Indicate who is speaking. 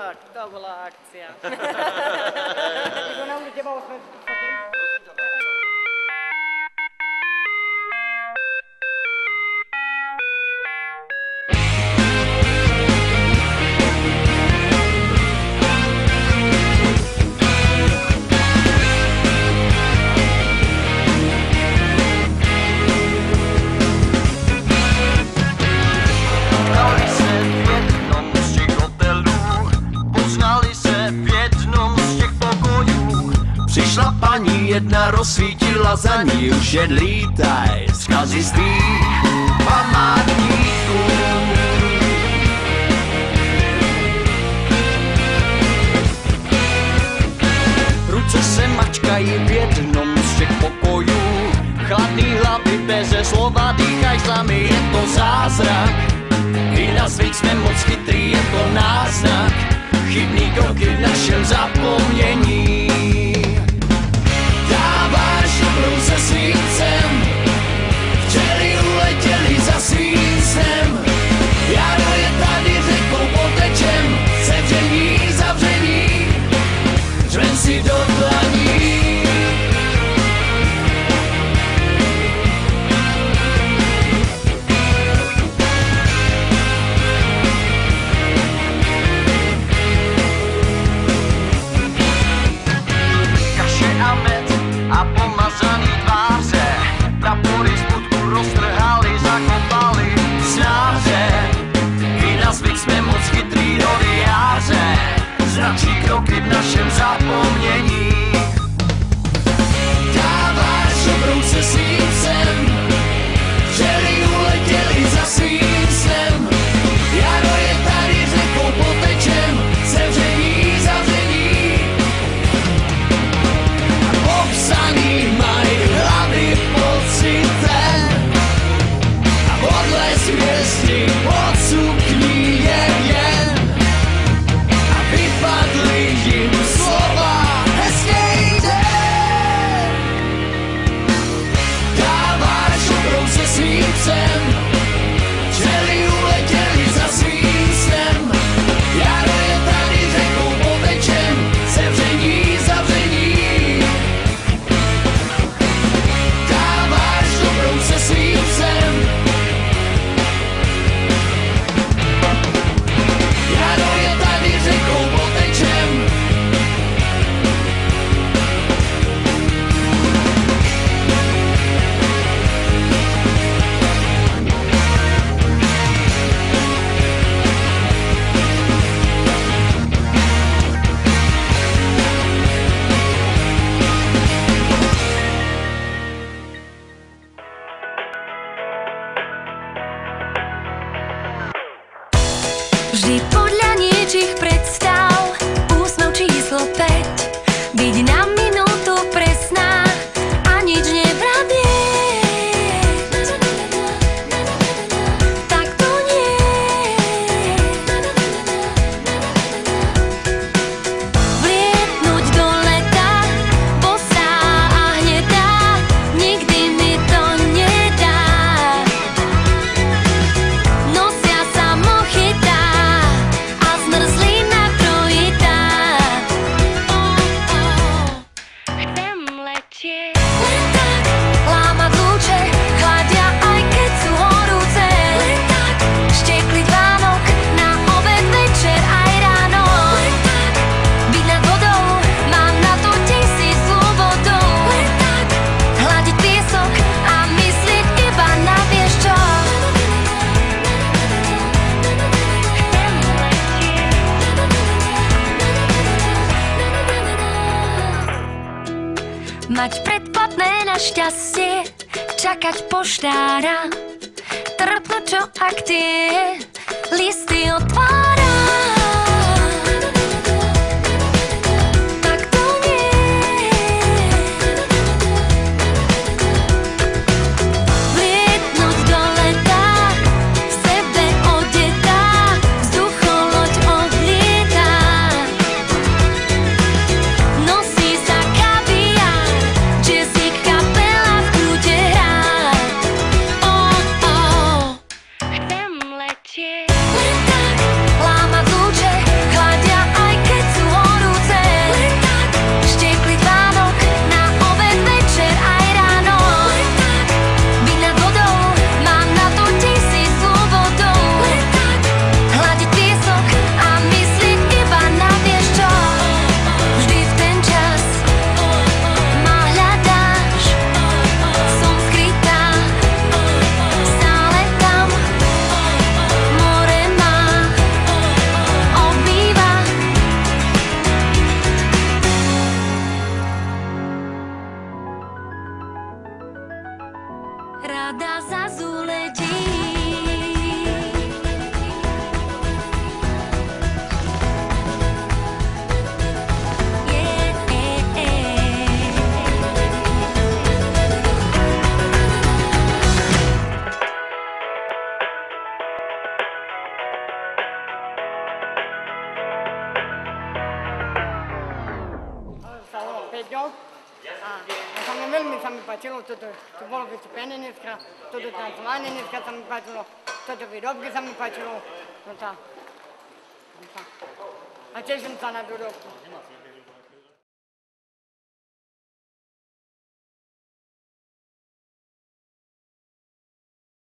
Speaker 1: Tak, to bola akcia.
Speaker 2: Igor, naučite teba osme fotím.
Speaker 3: Přišla paní jedna, rozsvítila za ní, už jen lítaj vzkazy z tvých památníků. Ruce se mačkají v jednom z těch pokojů, chladný hlavy beze slova, dýchaj s námi, je to zázrak. I na svět jsme moc chytrý, je to náznak, chybný kroky v našem zapomnění. Dáváš dobrou se svícem, včely uletěli za svým snem. Jaro je tady řekou potečem, sevření, zavření, řven si do dlaní. A pomazaný tváře, prapory smutku roztrhali, zakopali snáře. I na zvyk jsme moc chytrý noviáře, značí kroky v našem zapomnění. Dáváš dobrou se svícem, včely uletěli za svým snem. Jaro je tady řekou potečem, sevření, zavření. Obsaný mají hlavy pocitem a odles hvězdy od sukní je jen a vypadly jim slova hezký den. Dáváš dobrou se svícem, včely uletěli za svým snem. Jaro je tady řekou potečem, sevření, zavření. Se svým psem. Jaro je tady řekou potečem.
Speaker 4: Vždy podľa niečích predstav, úsmev číslo 5, byť na minútu presná a nič nevravieť. Tak to nie. Vlietnúť do leta, bosá a hnedá, nikdy mi to nedá. Nosia sa mochytá a zmrzlina trojitá. Chcem letieť len tak, lámať lúče, chladia aj keď sú horúce. Len tak, štekliť Vánok na obed, večer aj ráno. Len tak, byť nad vodou, mám na to 1000 dôvodov. Len tak, hľadiť piesok a myslieť iba na vieš čo. Mať predplatné na šťastie, čakať poštára, trpnúť čo ak tie listy otvára. Tak to nie. Vlietnúť do leta, v sebe odetá, vzducholoď odlietá. Nosí sa kaviár, jazzík, kapela v kúte hrá. Chcem letieť len tak, lámať lúče, rada zazuletí.
Speaker 1: Veľmi sa mi páčilo, toto bolo vystúpenie dneska, toto tancovanie dneska sa mi páčilo, toto výrobky sa mi páčilo, a teším sa na výrobku.